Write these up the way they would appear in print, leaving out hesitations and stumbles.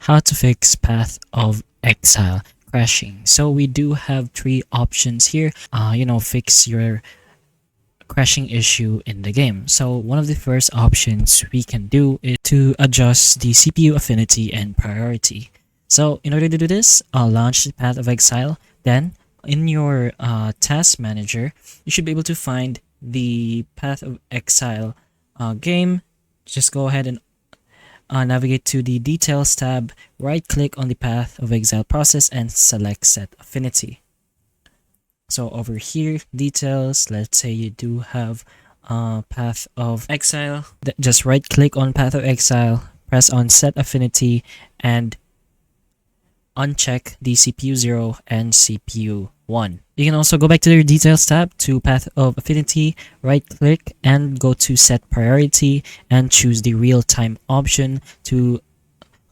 how to fix Path of Exile crashing. So we do have three options here. Fix your crashing issue in the game. So one of the first options we can do is to adjust the CPU affinity and priority. So in order to do this, launch the Path of Exile. Then in your task manager, you should be able to find the Path of Exile game. Just go ahead and navigate to the Details tab, right click on the Path of Exile process and select Set Affinity. So over here, Details, let's say you do have Path of Exile, just right click on Path of Exile, press on Set Affinity, and uncheck the CPU 0 and CPU 1. You can also go back to your Details tab to Path of Affinity, right click and go to Set Priority and choose the real-time option to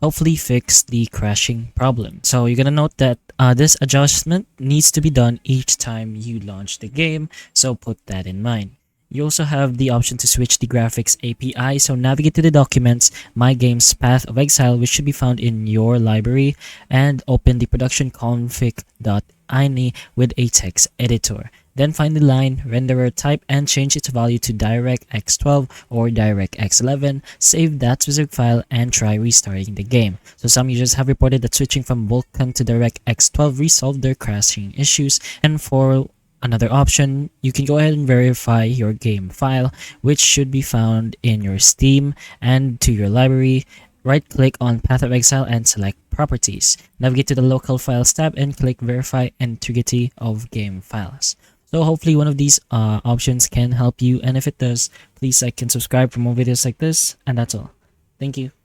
hopefully fix the crashing problem. So you're gonna note that this adjustment needs to be done each time you launch the game, so put that in mind. You also have the option to switch the graphics API, so navigate to the documents, My Games Path of Exile, which should be found in your library, and open the production config.ini with a text editor. Then find the line, renderer type, and change its value to DirectX 12 or DirectX 11. Save that specific file and try restarting the game. So some users have reported that switching from Vulkan to DirectX 12 resolved their crashing issues. And for another option, you can go ahead and verify your game file, which should be found in your Steam, and to your library, right click on Path of Exile and select Properties. Navigate to the Local Files tab and click Verify Integrity of Game Files. So hopefully one of these options can help you, and if it does, please like and subscribe for more videos like this, and that's all. Thank you.